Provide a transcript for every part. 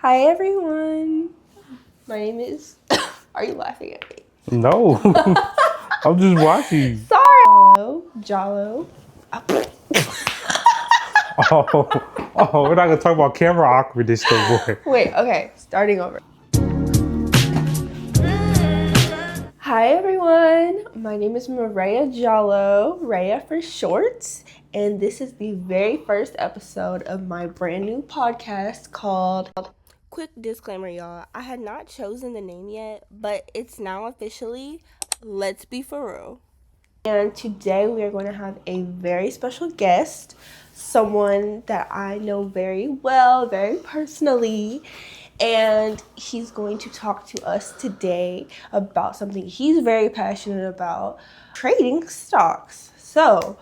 Hi everyone. My name is. Are you laughing at me? No, I'm just watching. Sorry. Jalo. We're not gonna talk about camera awkwardness, though, boy. Wait. Okay. Starting over. Hi everyone. My name is Maria Jalo. Raya for short. And this is the very first episode of my brand new podcast called. Quick disclaimer, y'all. I had not chosen the name yet, but it's now officially Let's Be For Real. And today we are going to have a very special guest, someone that I know very well, very personally, and he's going to talk to us today about something he's very passionate about, trading stocks. So,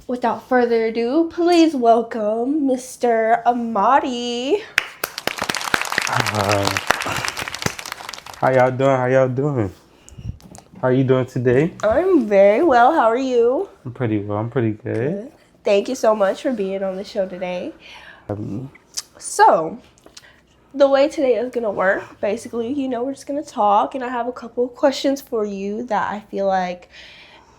without further ado, please welcome Mr. Amahdi. How y'all doing? How are you doing today? I'm very well. How are you? I'm pretty well. I'm pretty good. Thank you so much for being on the show today. So, the way today is going to work, basically, we're just going to talk, and I have a couple of questions for you that I feel like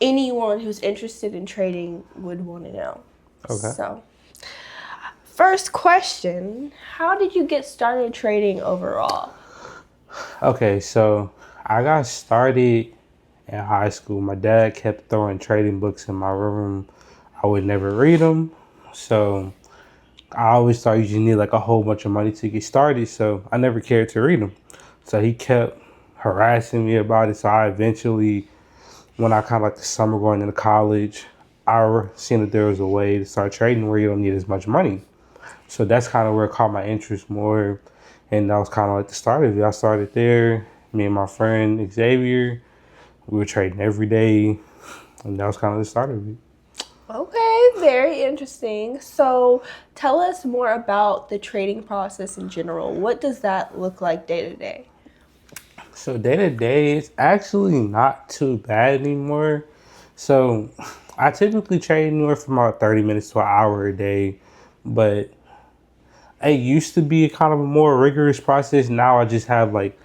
anyone who's interested in trading would want to know. Okay. So, first question, how did you get started trading overall? Okay, so I got started in high school. My dad kept throwing trading books in my room. I would never read them, so I always thought you just need like a whole bunch of money to get started, so I never cared to read them. So he kept harassing me about it, so I eventually, when I kind of like the summer going into college, I seen that there was a way to start trading where you don't need as much money. So that's kind of where it caught my interest more, and that was kind of like the start of it. I started there, me and my friend Xavier, we were trading every day, and that was kind of the start of it. Okay, very interesting. So tell us more about the trading process in general. What does that look like day to day? So day to day, it's actually not too bad anymore. So I typically trade anywhere from about 30 minutes to an hour a day, but it used to be kind of a more rigorous process. Now I just have like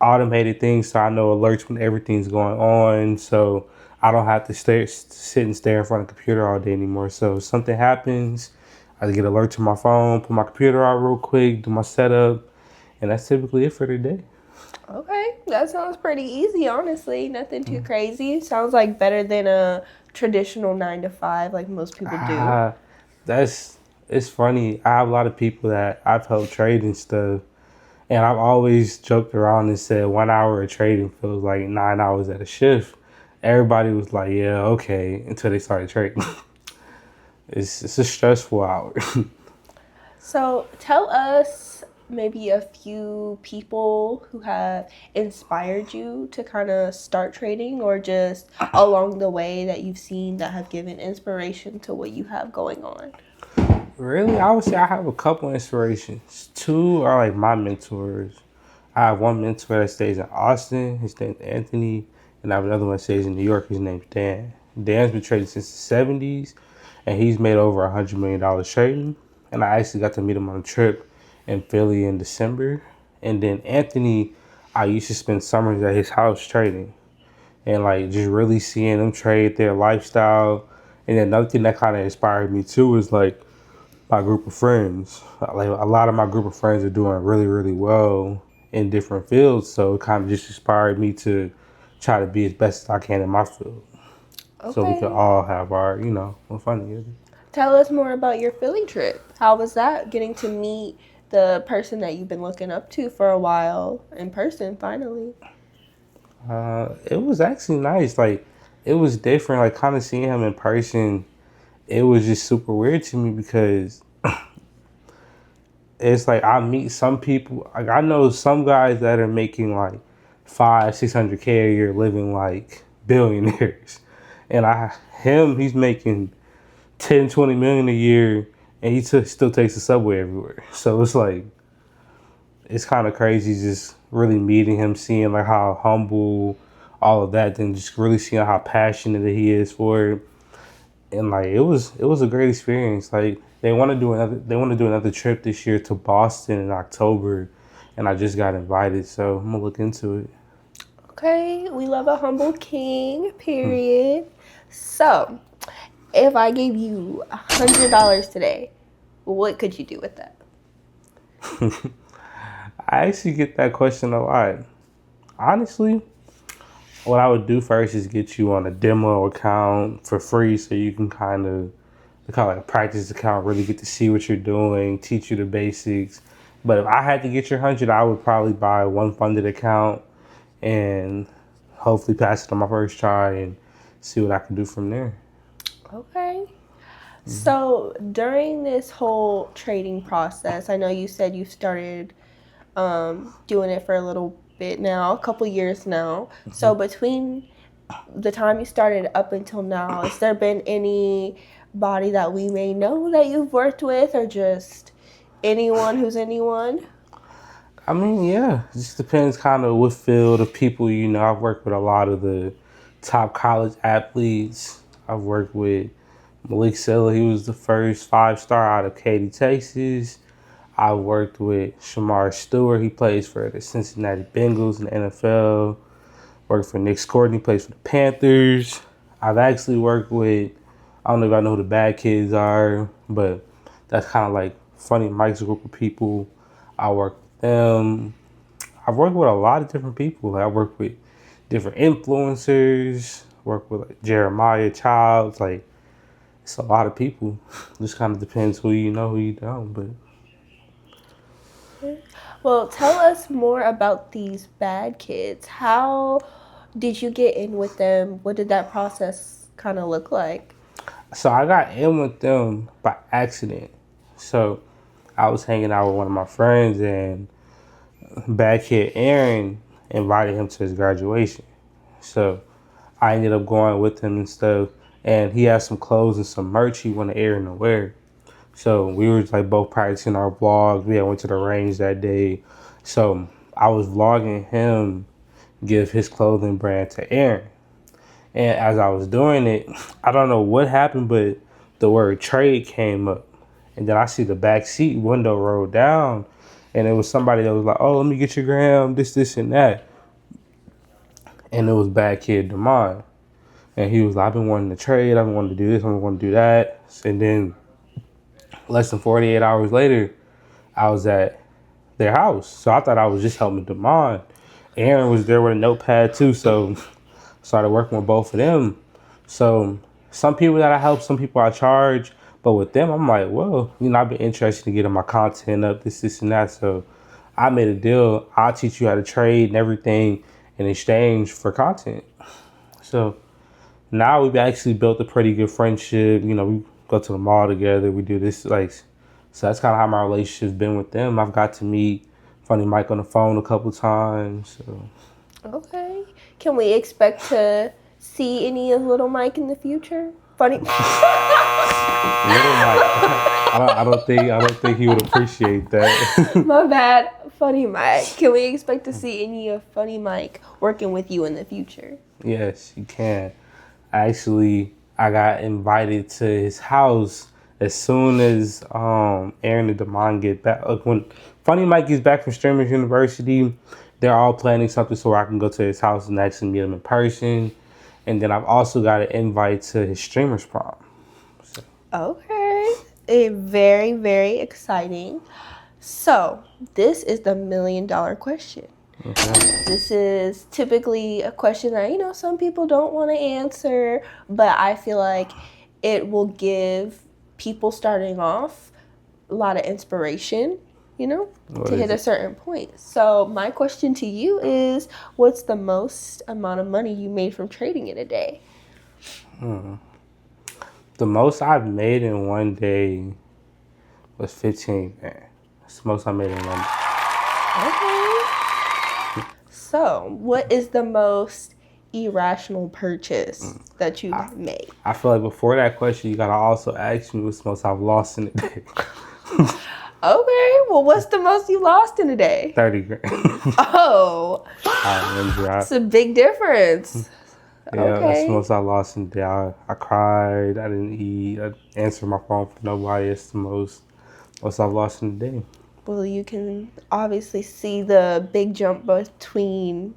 automated things, so I know alerts when everything's going on. So I don't have to sit and stare in front of the computer all day anymore. So if something happens, I get alert to my phone, put my computer out real quick, do my setup, and that's typically it for the day. Okay, that sounds pretty easy, honestly. Nothing too crazy. Sounds like better than a traditional 9 to 5 like most people do. It's funny. I have a lot of people that I've helped trade and stuff, and I've always joked around and said 1 hour of trading feels like 9 hours at a shift. Everybody was like, "Yeah, okay," until they started trading. It's a stressful hour. So tell us maybe a few people who have inspired you to kind of start trading, or just along the way that you've seen that have given inspiration to what you have going on. Really, I would say I have a couple inspirations. Two are like my mentors. I have one mentor that stays in Austin. His name's Anthony. And I have another one that stays in New York. His name's Dan. Dan's been trading since the 70s. And he's made over $100 million trading. And I actually got to meet him on a trip in Philly in December. And then Anthony, I used to spend summers at his house trading. And like just really seeing them trade, their lifestyle. And then another thing that kind of inspired me too was like my group of friends. Like a lot of my group of friends are doing really, really well in different fields. So it kind of just inspired me to try to be as best as I can in my field. Okay. So we can all have our, fun together. Tell us more about your Philly trip. How was that, getting to meet the person that you've been looking up to for a while in person finally? It was actually nice. Like it was different. Like kind of seeing him in person, it was just super weird to me because it's like I meet some people. Like I know some guys that are making like 500-600K a year, living like billionaires, and he's making 10-20 million a year, and he still takes the subway everywhere. So it's like it's kind of crazy just really meeting him, seeing like how humble, all of that, then just really seeing how passionate he is for it. And like it was a great experience. Like They want to do another. They want to do another trip this year to Boston in October, and I just got invited, so I'm gonna look into it. Okay, we love a humble king, period. So, if I gave you $100 today, what could you do with that? I actually get that question a lot. Honestly, what I would do first is get you on a demo account for free, so you can kind of like a practice account, really get to see what you're doing, teach you the basics. But if I had to get your 100, I would probably buy one funded account and hopefully pass it on my first try and see what I can do from there. Okay. So during this whole trading process, I know you said you started doing it for a little bit now, a couple years now. So between the time you started up until now, has there been anybody that we may know that you've worked with, or just anyone who's anyone? I mean, yeah, it just depends kind of what field of people, I've worked with a lot of the top college athletes. I've worked with Malik Sella. He was the first 5-star out of Katy, Texas. I worked with Shamar Stewart. He plays for the Cincinnati Bengals in the NFL. Worked for Nick Scordon. He plays for the Panthers. I've actually worked with, I don't know if I know who the Bad Kids are, but that's kind of like Funny Mike's group of people. I work with them. I've worked with a lot of different people. I work with different influencers. Work with like Jeremiah Childs. Like, it's a lot of people. Just kind of depends who you know, who you don't. But Well, tell us more about these Bad Kids. How did you get in with them? What did that process kind of look like? so I got in with them by accident. So I was hanging out with one of my friends, and Bad Kid Aaron invited him to his graduation. So I ended up going with him and stuff. And he had some clothes and some merch he wanted Aaron to wear. So we were like both practicing our vlogs. We had went to the range that day. So I was vlogging him give his clothing brand to Aaron. And as I was doing it, I don't know what happened, but the word trade came up. And then I see the back seat window roll down. And it was somebody that was like, oh, let me get your gram, this, and that. And it was Bad Kid Damon. And he was like, I've been wanting to trade. I've been wanting to do this. I've been wanting to do that. And then less than 48 hours later, I was at their house. So I thought I was just helping Damon. Aaron was there with a notepad too. So started working with both of them. So some people that I help, some people I charge. But with them, I'm like, well, I've been interested in getting my content up, this, and that. So I made a deal. I'll teach you how to trade and everything in exchange for content. So now we've actually built a pretty good friendship. We go to the mall together. We do this, like, so that's kind of how my relationship's been with them. I've got to meet Funny Mike on the phone a couple times. So. Okay. Can we expect to see any of Little Mike in the future? Funny. Little Mike. I don't think he would appreciate that. My bad. Funny Mike. Can we expect to see any of Funny Mike working with you in the future? Yes, you can. I got invited to his house as soon as Aaron and Damon get back. When Funny Mike gets back from Streamers University, they're all planning something so I can go to his house and actually meet him in person. And then I've also got an invite to his Streamers Prom. So. Okay. Very, very exciting. So, this is the $1 million question. Okay. This is typically a question that, some people don't want to answer, but I feel like it will give people starting off a lot of inspiration, to hit a certain point. So my question to you is, what's the most amount of money you made from trading in a day? The most I've made in one day was 15 grand. That's the most I made in one day. Okay. So, what is the most irrational purchase that you've made? I feel like before that question, you gotta also ask me what's the most I've lost in a day. Okay, well, what's the most you lost in a day? 30 grand. Oh, it's a big difference. Yeah, that's the Okay. most I lost in a day. I cried. I didn't eat. I answered my phone for nobody. It's the most I've lost in a day. Well, you can obviously see the big jump between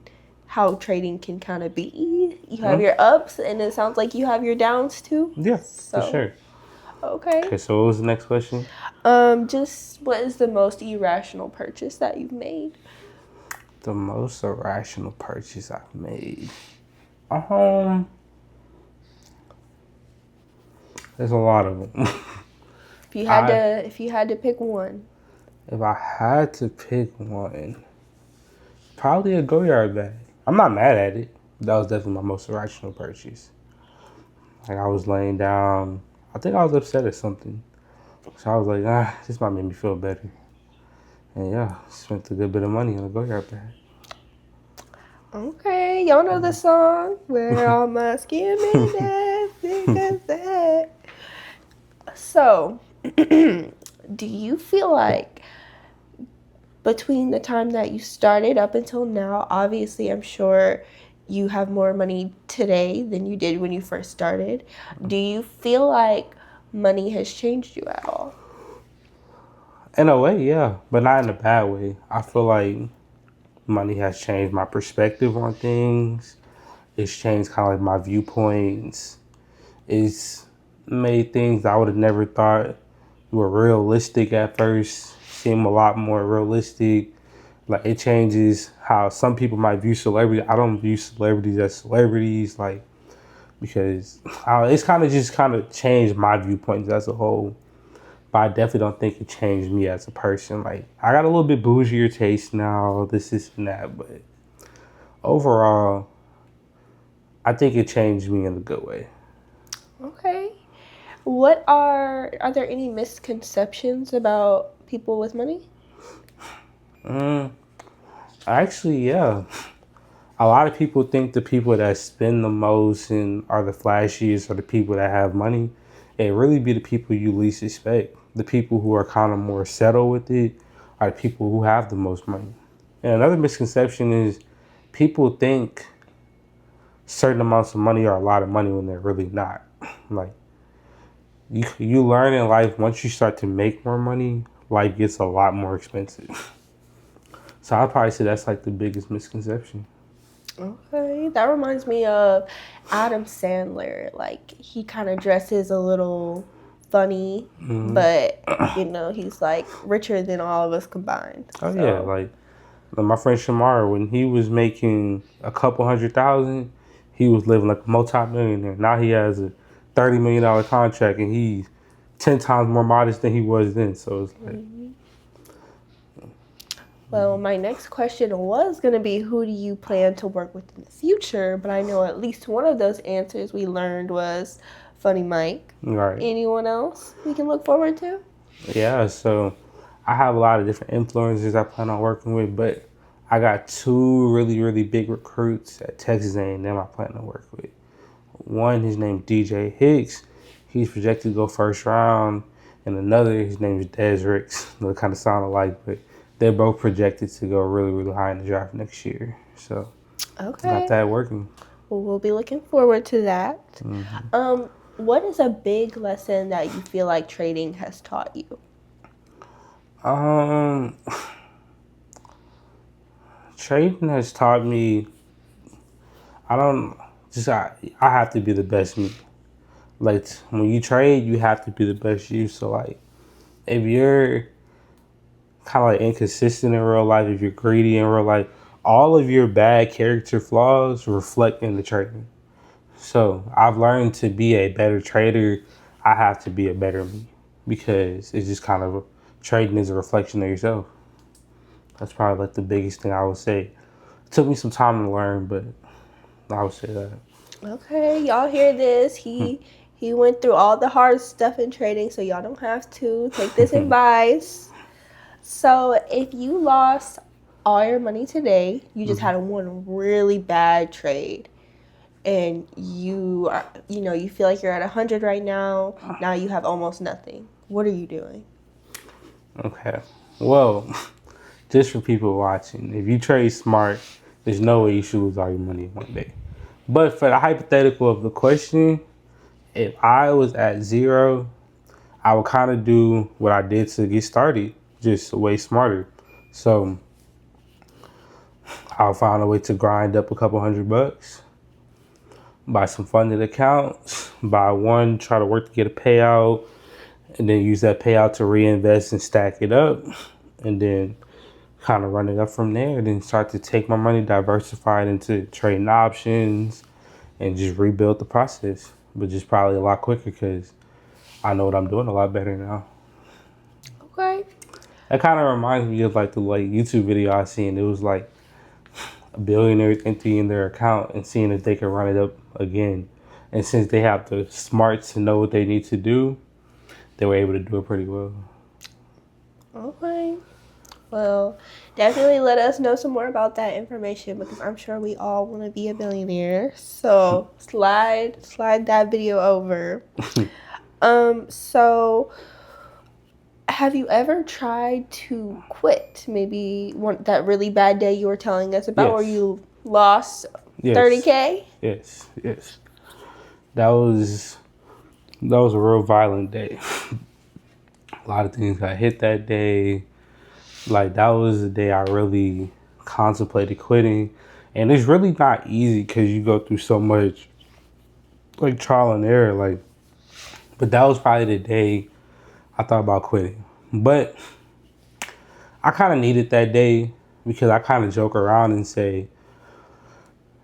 how trading can kind of be. You have Hmm? your ups, and it sounds like you have your downs too. Yeah, for So, sure. okay. Okay, so what was the next question? Just what is the most irrational purchase that you've made? The most irrational purchase I've made. Um, there's a lot of them. I If you had to pick one. If I had to pick one, probably a go-yard bag. I'm not mad at it. That was definitely my most irrational purchase. Like I was laying down, I think I was upset at something. So I was like, this might make me feel better. And yeah, spent a good bit of money on a go-yard bag. Okay, y'all know the song. Where all my skimming that. So, do you feel like between the time that you started up until now, obviously I'm sure you have more money today than you did when you first started. Do you feel like money has changed you at all? In a way, yeah, but not in a bad way. I feel like money has changed my perspective on things. It's changed kind of like my viewpoints. It's made things I would have never thought were realistic at first seem a lot more realistic. Like it changes how some people might view celebrity. I don't view celebrities as celebrities, like because it's kind of changed my viewpoints as a whole. But I definitely don't think it changed me as a person. Like I got a little bit bougier taste now, this and that, but overall, I think it changed me in a good way. Okay. Are there any misconceptions about people with money? Mm, actually, yeah. A lot of people think the people that spend the most and are the flashiest are the people that have money. It really be the people you least expect. The people who are kind of more settled with it are the people who have the most money. And another misconception is people think certain amounts of money are a lot of money when they're really not. Like you learn in life once you start to make more money, life gets a lot more expensive. So I'd probably say that's like the biggest misconception. Okay, that reminds me of Adam Sandler. Like he kind of dresses a little funny, Hmm. but he's like richer than all of us combined. Oh yeah, So, like my friend Shamar, when he was making a couple 100,000, he was living like a multi-millionaire. Now he has a $30 million contract, and he's 10 times more modest than he was then. So it's like, well, my next question was going to be who do you plan to work with in the future? But I know at least one of those answers we learned was Funny Mike. all right, Anyone else we can look forward to? yeah. So I have a lot of different influencers I plan on working with, but I got two really really big recruits at Texas A&M I plan to work with. One, his name DJ Hicks. He's projected to go first round. And another, his name is Des Ricks. They kind of sound alike, but they're both projected to go really, really high in the draft next year. So, got Okay. that working. Well, we'll be looking forward to that. Mm-hmm. What is a big lesson that you feel like trading has taught you? Um, Trading has taught me. I don't just I have to be the best me. Like when you trade, you have to be the best you. So like, if you're kind of like inconsistent in real life, if you're greedy in real life, all of your bad character flaws reflect in the trading. So I've learned to be a better trader. I have to be a better me because it's just kind of trading is a reflection of yourself. That's probably like the biggest thing I would say. It took me some time to learn, but I would say that. Okay, y'all hear this? He went through all the hard stuff in trading, so y'all don't have to take this advice. So if you lost all your money today, you just had one really bad trade, and you feel like you're at 100 right now. Now you have almost nothing. What are you doing? Okay. Well, just for people watching, if you trade smart, there's no way you should lose all your money in one day. But for the hypothetical of the question, if I was at zero, I would kind of do what I did to get started, just way smarter. So I'll find a way to grind up a couple $100, buy some funded accounts, buy one, try to work to get a payout, and then use that payout to reinvest and stack it up, and then kind of run it up from there. And then start to take my money, diversify it into trading options, and just rebuild the process. But just probably a lot quicker because I know what I'm doing a lot better now. Okay. That kind of reminds me of like the YouTube video I seen. It was like a billionaire emptying their account and seeing if they can run it up again. And since they have the smarts to know what they need to do, they were able to do it pretty well. Okay. Well, definitely let us know some more about that information because I'm sure we all want to be a billionaire. So slide that video over. So have you ever tried to quit? Maybe that really bad day you were telling us about, Yes. where you lost Yes. 30K? Yes. That was a real violent day. A lot of things got hit that day. Like, that was the day I really contemplated quitting. And it's really not easy because you go through so much, like, trial and error. Like, but that was probably the day I thought about quitting. But I kind of needed that day because I kind of joke around and say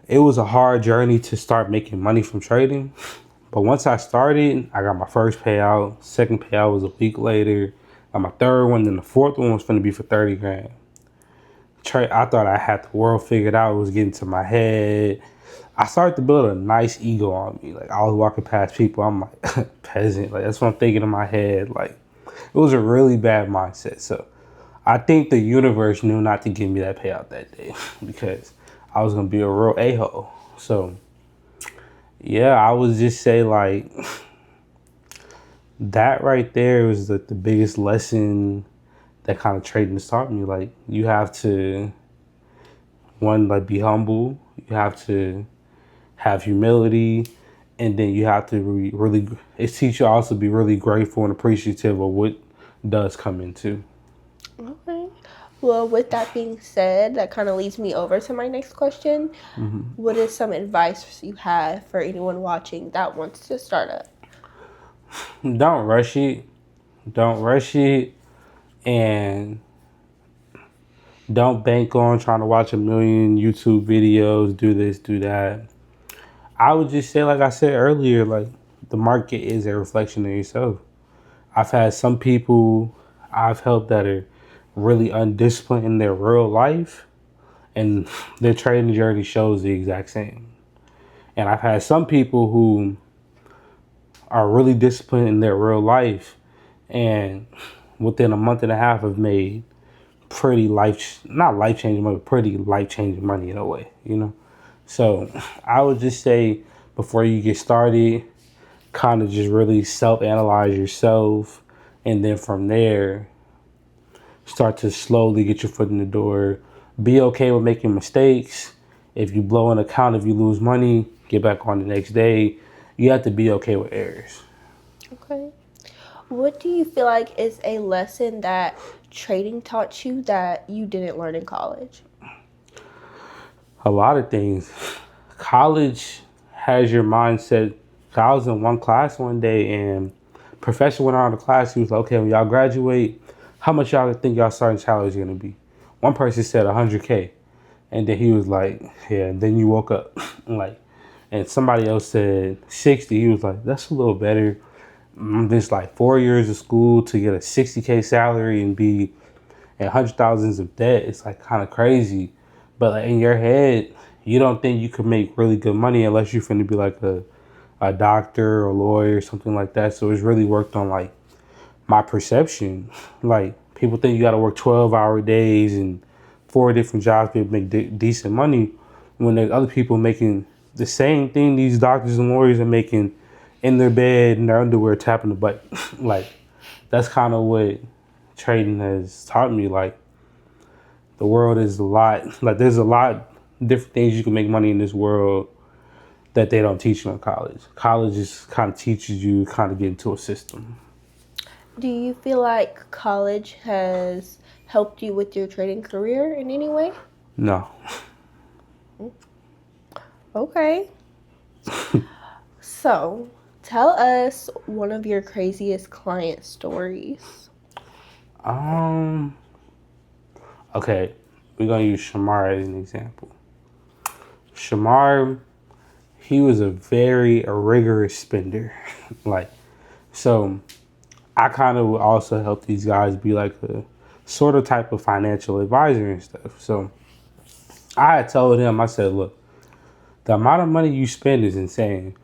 it was a hard journey to start making money from trading. But once I started, I got my first payout. Second payout was a week later. Got my third one, then the fourth one was going to be for 30 grand. I thought I had the world figured out. It was getting to my head. I started to build a nice ego on me. Like, I was walking past people, I'm like, peasant. Like, that's what I'm thinking in my head. Like, it was a really bad mindset. So I think the universe knew not to give me that payout that day because I was going to be a real a-hole. So yeah, I would just say, like, that right there was the biggest lesson that kind of trading has taught me. Like, you have to, one, like, be humble. You have to have humility. And then you have to really, it teaches you also be really grateful and appreciative of what does come into. Okay. Well, with that being said, that kind of leads me over to my next question. Mm-hmm. What is some advice you have for anyone watching that wants to start up? Don't rush it. Don't rush it. And don't bank on trying to watch a million YouTube videos, do this, do that. I would just say, like I said earlier, like, the market is a reflection of yourself. I've had some people I've helped that are really undisciplined in their real life, and their trading journey shows the exact same. And I've had some people who are really disciplined in their real life, and within a month and a half have made pretty not life-changing money, but pretty life-changing money in a way, you know? So I would just say, before you get started, kind of just really self-analyze yourself, and then from there, start to slowly get your foot in the door. Be okay with making mistakes. If you blow an account, if you lose money, get back on the next day. You have to be okay with errors. Okay. What do you feel like is a lesson that trading taught you that you didn't learn in college? A lot of things. College has your mindset. I was in one class one day, and professor went around the class. He was like, okay, when y'all graduate, how much y'all think y'all starting salary is going to be? One person said 100K. And then he was like, yeah, and then you woke up. And somebody else said 60. He was like, that's a little better. This like 4 years of school to get a 60K salary and be in hundred thousands of debt. It's like kind of crazy. But like, in your head, you don't think you could make really good money unless you're finna be like a doctor or a lawyer or something like that. So it's really worked on like my perception. Like, people think you got to work 12-hour days and 4 different jobs to make decent money, when there's other people making the same thing these doctors and lawyers are making in their bed in their underwear tapping the butt. Like, that's kind of what trading has taught me. Like, the world is a lot, like, there's a lot different things you can make money in this world, that they don't teach you in college. College just kind of teaches you kind of get into a system. Do you feel like college has helped you with your trading career in any way? No. Okay. So, tell us one of your craziest client stories. Okay, we're gonna use Shamar as an example. Shamar, he was a very rigorous spender. So I kind of would also help these guys be like a sort of type of financial advisor and stuff. So I had told him, I said, look, the amount of money you spend is insane.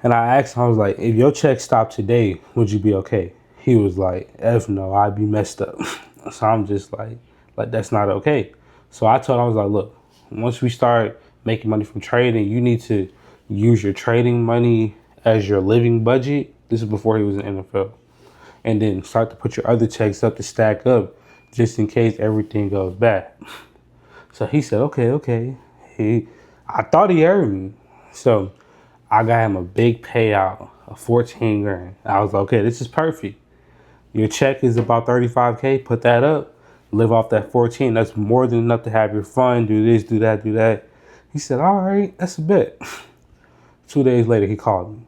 And I asked him, I was like, if your check stopped today, would you be okay? He was like, F no, I'd be messed up. So I'm just like that's not okay. So I told him, I was like, look, once we start making money from trading, you need to use your trading money as your living budget. This is before he was in the NFL. And then start to put your other checks up to stack up just in case everything goes bad. So he said, okay. I thought he heard me. So I got him a big payout of 14 grand. I was like, okay, this is perfect. Your check is about 35K, put that up, live off that 14. That's more than enough to have your fun, do this, do that, do that. He said, all right, that's a bet. 2 days later, he called me.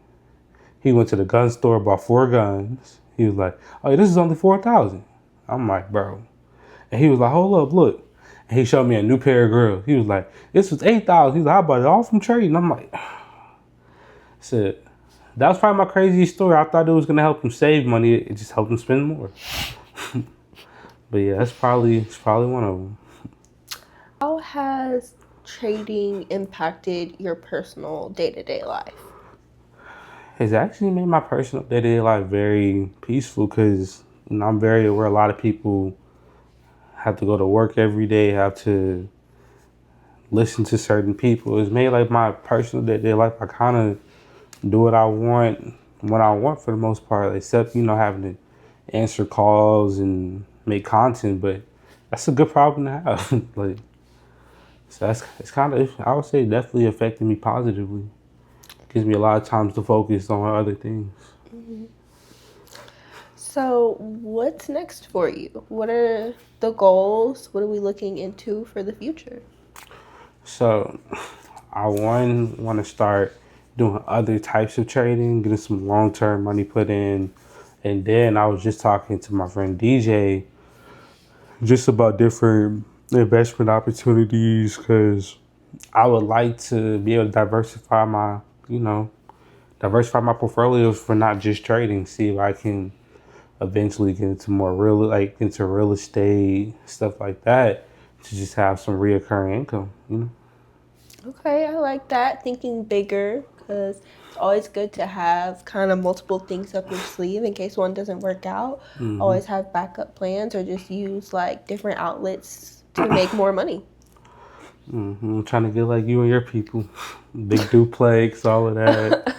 He went to the gun store, bought 4 guns. He was like, oh, this is only 4,000. I'm like, bro. And he was like, hold up, look. And he showed me a new pair of grills. He was like, this was 8,000. He's like, I bought it all from trading. I'm like, I said, that was probably my craziest story. I thought it was going to help him save money. It just helped him spend more. But yeah, it's probably one of them. How has trading impacted your personal day-to-day life? It's actually made my personal day-to-day life very peaceful because I'm very aware a lot of people have to go to work every day, have to listen to certain people. It's made like my personal day-to-day life. I kind of do what I want when I want for the most part, except, having to answer calls and make content. But that's a good problem to have. So it's kind of, I would say, definitely affecting me positively. Gives me a lot of times to focus on other things. Mm-hmm. So what's next for you? What are the goals? What are we looking into for the future? So I want to start doing other types of trading, getting some long-term money put in. And then I was just talking to my friend DJ just about different investment opportunities because I would like to be able to diversify my portfolios for not just trading. See if I can eventually get into into real estate, stuff like that, to just have some reoccurring income. Okay, I like that. Thinking bigger, because it's always good to have kind of multiple things up your sleeve in case one doesn't work out. Mm-hmm. Always have backup plans or just use like different outlets to make more money. Mm-hmm. I'm trying to get like you and your people. Big duplex, all of that.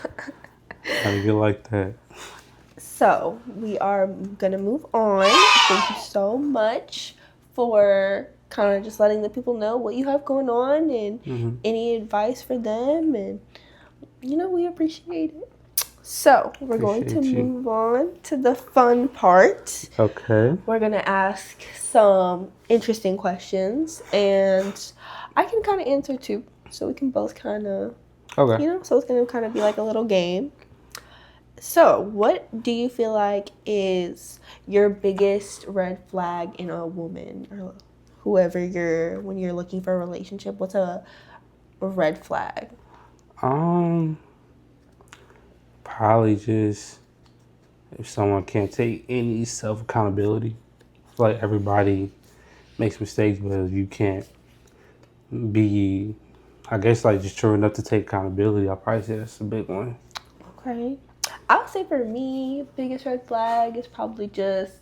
Trying to get like that. So we are gonna move on. Thank you so much for kind of just letting the people know what you have going on and any advice for them, and we appreciate it. So we're going to move on to the fun part. Okay. We're gonna ask some interesting questions, and I can kind of answer too, so we can both kind of so it's gonna kind of be like a little game. So, what do you feel like is your biggest red flag in a woman or whoever when you're looking for a relationship? What's a red flag? Probably just if someone can't take any self accountability. I feel like everybody makes mistakes, but you can't be, I guess, like just true enough to take accountability. I'll probably say that's a big one. Okay. I would say for me, biggest red flag is probably just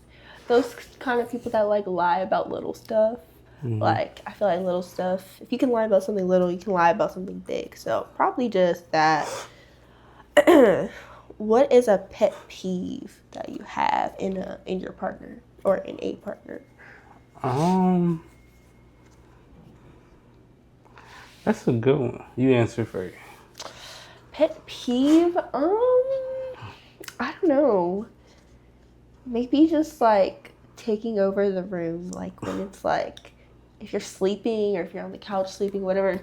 those kind of people that like lie about little stuff. Mm-hmm. Like, I feel like little stuff, if you can lie about something little, you can lie about something big. So probably just that. What is a pet peeve that you have in your partner or in a partner? That's a good one. You answer first. Pet peeve? I don't know. Maybe just like taking over the room, like when it's like if you're sleeping or if you're on the couch sleeping, whatever,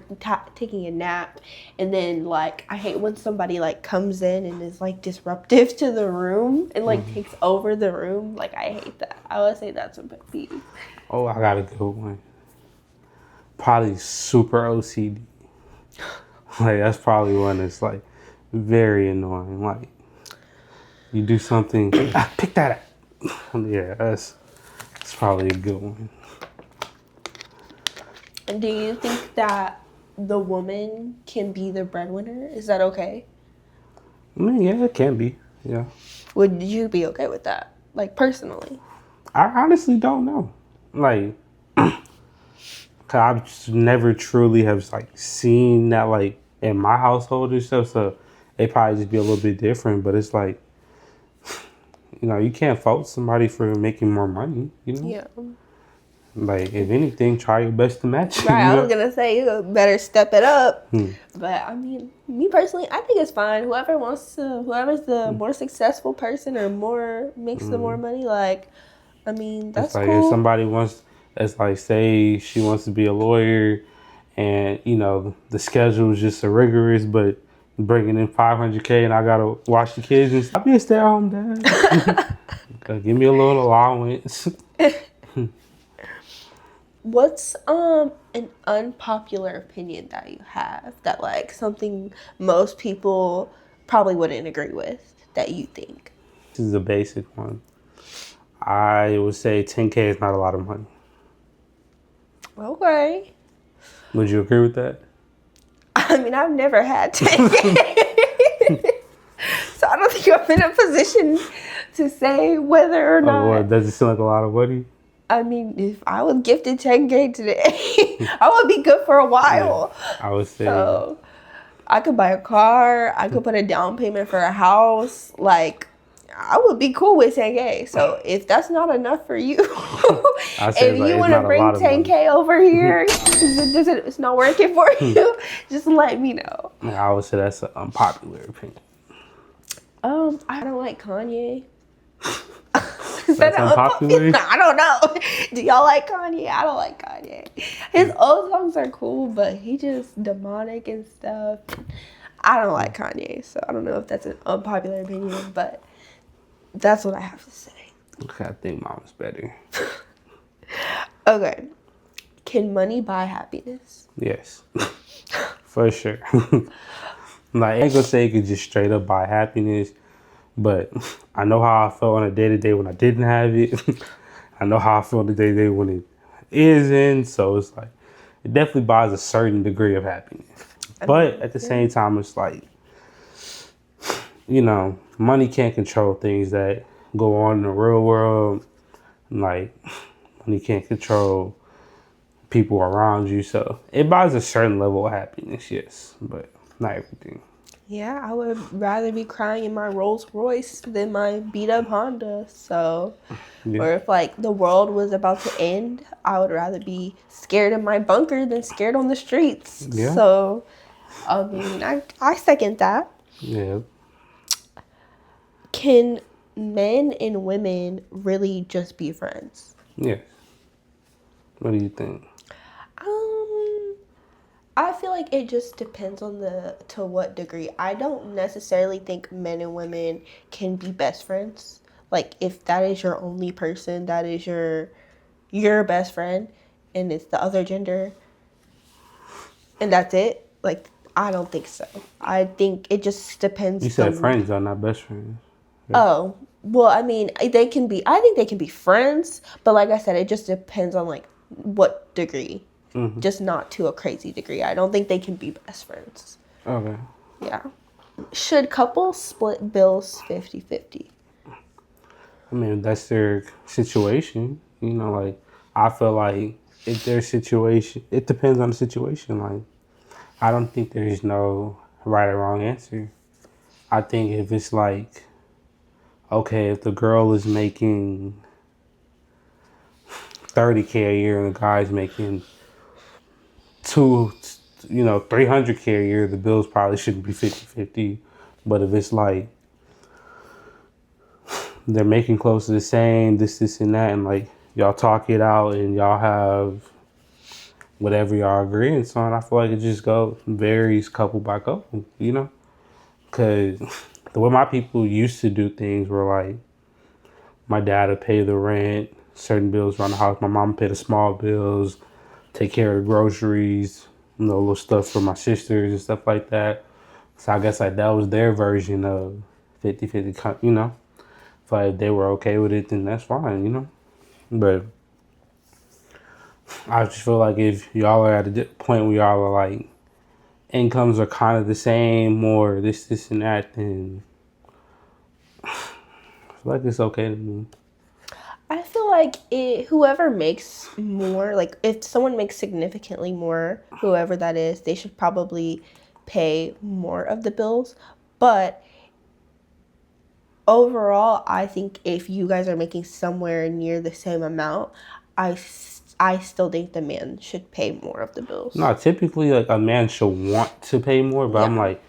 taking a nap, and then like I hate when somebody like comes in and is like disruptive to the room and like takes over the room. Like I hate that. I would say that's a pet peeve. Oh, I got a good one. Probably super OCD. Like that's probably one that's like very annoying. Like you do something, pick that up. Yeah, that's probably a good one. And do you think that the woman can be the breadwinner? Is that okay? I mean, yeah, it can be. Yeah. Would you be okay with that? Like personally? I honestly don't know. Like, cause I've just never truly have like seen that like in my household and stuff. So it probably just be a little bit different. But it's like, you can't fault somebody for making more money. Yeah. Like, if anything, try your best to match it. Right, I was gonna say you better step it up. But I mean, me personally, I think it's fine. Whoever's the more successful person or makes the more money, like, I mean, that's it's like cool. if somebody wants, it's like say she wants to be a lawyer, and the schedule is just so rigorous, but bringing in $500K and I gotta watch the kids and stuff. I'll be a stay-at-home dad. Give me a little allowance. What's an unpopular opinion that you have that like something most people probably wouldn't agree with that you think? This is a basic one. I would say 10K is not a lot of money. Okay. Would you agree with that? I mean, I've never had 10K. So I don't think I'm in a position to say whether or not. What, does it seem like a lot of money? I mean, if I was gifted 10K today, I would be good for a while. Yeah, I would say. So I could buy a car. I could put a down payment for a house. Like, I would be cool with 10K. So if that's not enough for you, if you want to bring 10K over here, it's not working for you, just let me know. I would say that's an unpopular opinion. I don't like Kanye. That's unpopular? I don't know. Do y'all like Kanye? I don't like Kanye. His old songs are cool, but he just demonic and stuff. I don't like Kanye, so I don't know if that's an unpopular opinion, but that's what I have to say. Okay, I think mine was better. Okay. Can money buy happiness? Yes. For sure. Like, I ain't gonna say it could just straight up buy happiness, but I know how I felt on a day-to-day when I didn't have it. I know how I feel on the day-to-day when it isn't. So it's like, it definitely buys a certain degree of happiness. But at the same time, it's like, money can't control things that go on in the real world. Like, money can't control people around you. So it buys a certain level of happiness, yes, but not everything. Yeah, I would rather be crying in my Rolls Royce than my beat up Honda. So, or if like the world was about to end, I would rather be scared in my bunker than scared on the streets. Yeah. So, I mean, I second that. Yeah. Can men and women really just be friends? Yes. What do you think? I feel like it just depends on to what degree. I don't necessarily think men and women can be best friends. Like if that is your only person, that is your best friend, and it's the other gender, and that's it. Like I don't think so. I think it just depends. You said friends are not best friends. Yeah. Oh well, I mean they can be. I think they can be friends, but like I said, it just depends on like what degree. Mm-hmm. Just not to a crazy degree. I don't think they can be best friends. Okay. Yeah. Should couples split bills 50-50? I mean, that's their situation. Like, I feel like if their situation, it depends on the situation. Like, I don't think there's no right or wrong answer. I think if it's like, okay, if the girl is making $30K a year and the guy's making $300K a year, the bills probably shouldn't be 50-50. But if it's like they're making close to the same, this, and that, and like y'all talk it out and y'all have whatever y'all agreeing on, I feel like it just varies couple by couple, Because the way my people used to do things were like, my dad would pay the rent, certain bills around the house, my mom would pay the small bills, take care of the groceries, little stuff for my sisters and stuff like that. So I guess like that was their version of 50-50, If like they were okay with it, then that's fine, But I just feel like if y'all are at a point where y'all are like, incomes are kind of the same or this, and that, then I feel like it's okay to me. I feel like whoever makes more, like if someone makes significantly more, whoever that is, they should probably pay more of the bills. But overall, I think if you guys are making somewhere near the same amount, I still think the man should pay more of the bills. No, typically like a man should want to pay more, but yeah. I'm like,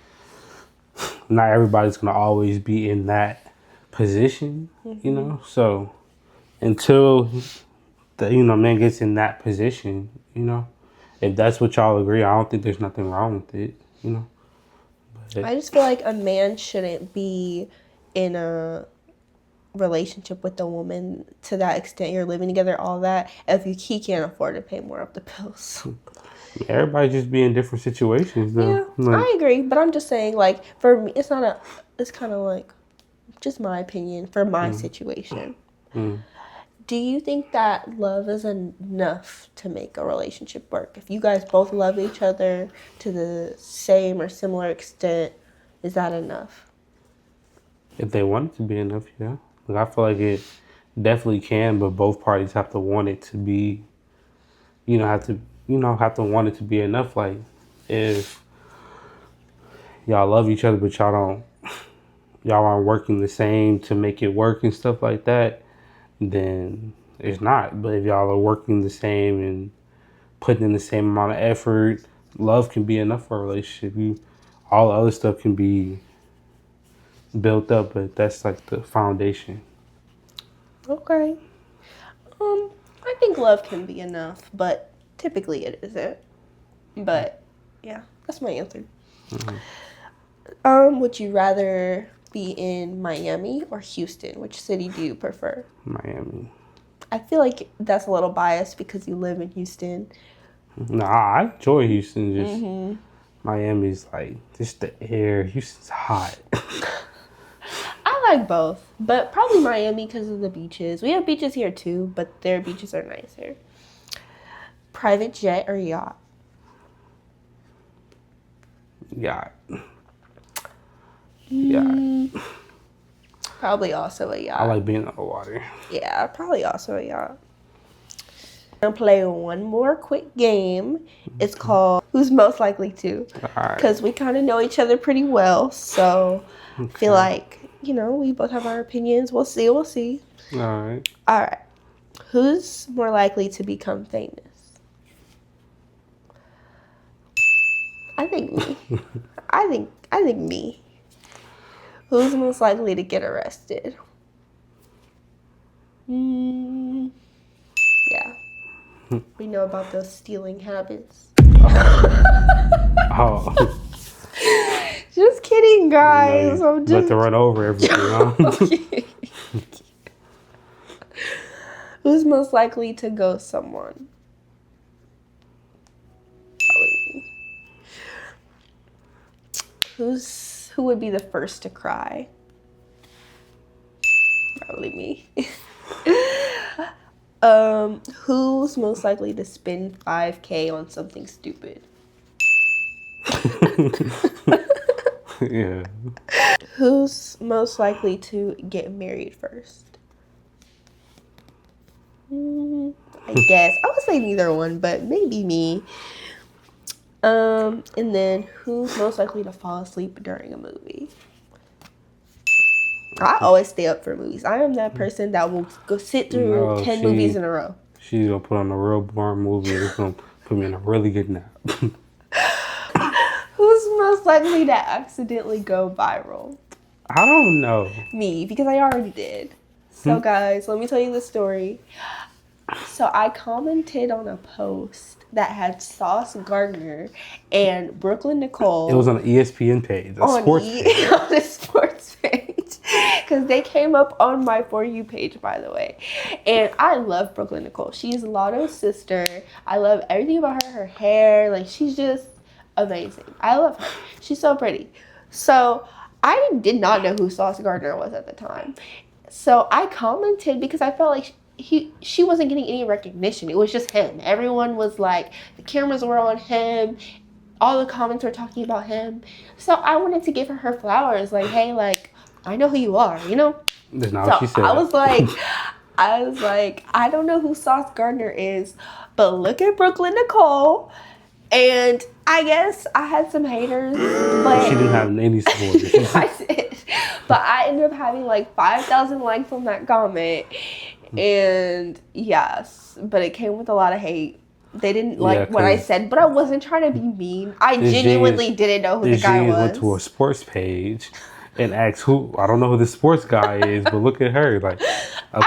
not everybody's gonna always be in that position, So until the man gets in that position, if that's what y'all agree, I don't think there's nothing wrong with it, But I just feel like a man shouldn't be in a relationship with a woman to that extent. You're living together, all that, if he can't afford to pay more of the bills. Everybody just be in different situations, though. Yeah, I agree, but I'm just saying, like, for me, it's kind of like just my opinion for my situation. Do you think that love is enough to make a relationship work? If you guys both love each other to the same or similar extent, is that enough? If they want it to be enough, yeah. Like, I feel like it definitely can, but both parties have to want it to be, have to want it to be enough. Like, if y'all love each other, but y'all aren't working the same to make it work and stuff like that, then it's not. But if y'all are working the same and putting in the same amount of effort, love can be enough for a relationship. All the other stuff can be built up, but that's like the foundation. Okay. I think love can be enough, but typically it isn't. But yeah, that's my answer. Would you rather be in Miami or Houston? Which city do you prefer? Miami. I feel like that's a little biased because you live in Houston. No, I enjoy Houston. Just Miami's like just the air. Houston's hot. I like both, but probably Miami because of the beaches. We have beaches here too, but their beaches are nicer. Private jet or yacht? Yacht. Yacht. Probably also a yacht. I like being on the water. Yeah, probably also a yacht. I'm gonna play one more quick game. It's called Who's Most Likely To? Because we kind of know each other pretty well, so I feel like, we both have our opinions. We'll see. All right. Who's more likely to become famous? I think me. I think me. Who's most likely to get arrested? Yeah. We know about those stealing habits. Oh. Just kidding, guys. I'm just let to run over everything. Who's most likely to ghost someone? Probably me. Who would be the first to cry? Probably me. Who's most likely to spend $5,000 on something stupid? Yeah. Who's most likely to get married first? I guess. I would say neither one, but maybe me. And then who's most likely to fall asleep during a movie? I always stay up for movies. I am that person that will go sit through 10 movies in a row. She's gonna put on a real boring movie and it's gonna put me in a really good nap. most likely to accidentally go viral? I don't know. Me, because I already did. So guys, let me tell you the story. So I commented on a post that had Sauce Gardner and Brooklyn Nicole. It was on the ESPN page, a sports page. On the sports page. Because they came up on my For You page, by the way. And I love Brooklyn Nicole. She's Lotto's sister. I love everything about her. Her hair. Like, she's just amazing. I love her. She's so pretty. So I did not know who Sauce Gardner was at the time. So I commented because I felt like she wasn't getting any recognition. It was just him. Everyone was like, the cameras were on him. All the comments were talking about him. So I wanted to give her flowers. Like, hey, like, I know who you are, you know? That's not what she said. I was like, I don't know who Sauce Gardner is, but look at Brooklyn Nicole. And I guess I had some haters, but she didn't have any supporters. I did. But I ended up having like 5,000 likes on that comment. And yes, but it came with a lot of hate. They didn't like what I said, but I wasn't trying to be mean. I genuinely didn't know who the guy was. Went to a sports page and asked who. I don't know who the sports guy is, but look at her. Like, of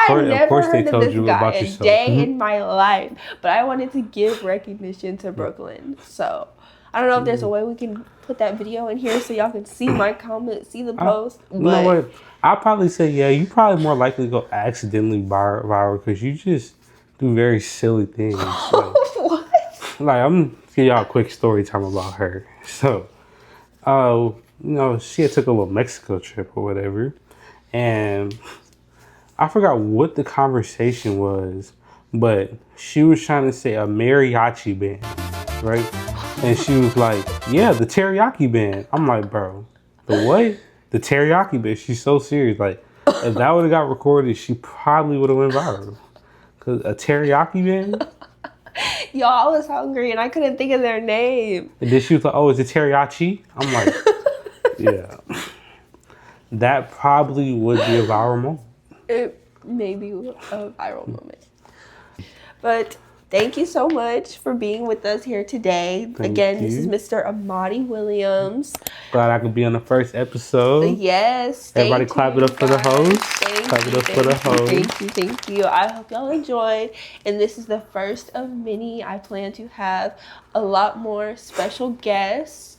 course they told you about yourself. A day in my life, but I wanted to give recognition to Brooklyn. So I don't know if there's a way we can put that video in here so y'all can see my comment, see the post. You know what? I'll probably say, yeah, you probably more likely to go accidentally viral because you just do very silly things. Like, what? Like, I'm going to give y'all a quick story time about her. So, you know, she had took a little Mexico trip or whatever. And I forgot what the conversation was, but she was trying to say a mariachi band, right? And she was like, yeah, the teriyaki band. I'm like, bro, the what? The teriyaki band. She's so serious. Like, if that would have got recorded, she probably would have went viral. Cause a teriyaki band? Y'all, I was hungry and I couldn't think of their name. And then she was like, oh, is it teriyaki? I'm like, yeah. That probably would be a viral moment. It may be a viral moment. But thank you so much for being with us here today. This is Mr. Amahdi Williams. Glad I could be on the first episode. Yes. Everybody clap it up for the host. Thank you. I hope y'all enjoyed. And this is the first of many. I plan to have a lot more special guests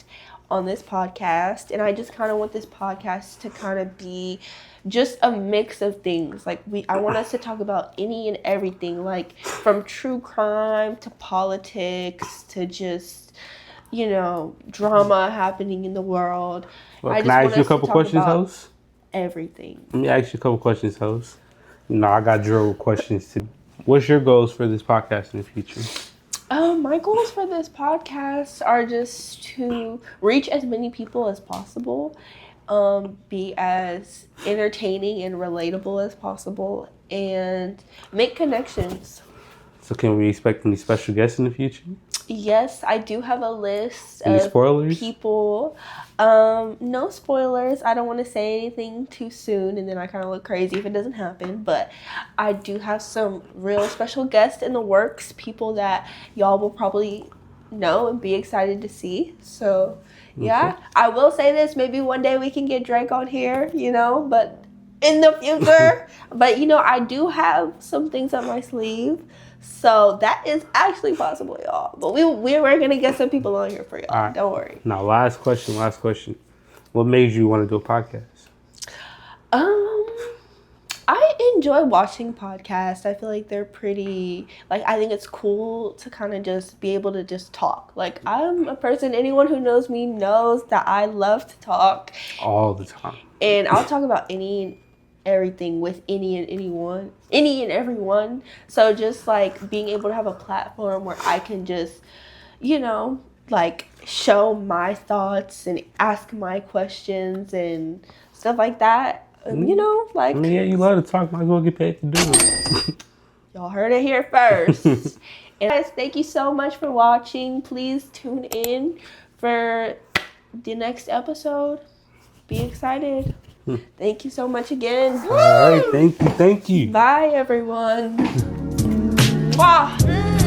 on this podcast. And I just kind of want this podcast to kind of be just a mix of things. Like, I want us to talk about any and everything, like from true crime to politics to just, you know, drama happening in the world. Well, can I ask you a couple questions, host? Everything. Let me ask you a couple questions, host. You know, I got drill questions too. What's your goals for this podcast in the future? My goals for this podcast are just to reach as many people as possible, be as entertaining and relatable as possible, and make connections. So can we expect any special guests in the future? Yes, I do have a list of spoilers? People. No spoilers. I don't want to say anything too soon and then I kind of look crazy if it doesn't happen. But I do have some real special guests in the works, people that y'all will probably know and be excited to see. So, yeah. Okay. I will say this. Maybe one day we can get Drake on here, you know, but in the future. But, you know, I do have some things up my sleeve. So that is actually possible, y'all. But we're going to get some people on here for y'all. All right. Don't worry. Now, last question. What made you want to do a podcast? I enjoy watching podcasts. I feel like they're pretty, like, I think it's cool to kind of just be able to just talk. Like, I'm a person, anyone who knows me knows that I love to talk. All the time. And I'll talk about any and everything with any and everyone. So just like being able to have a platform where I can just, you know, like show my thoughts and ask my questions and stuff like that. You know, like, I mean, yeah, you love to talk, might as well get paid to do it. Y'all heard it here first. And guys, thank you so much for watching. Please tune in for the next episode. Be excited. Thank you so much again. All right, thank you. Bye, everyone. Mwah.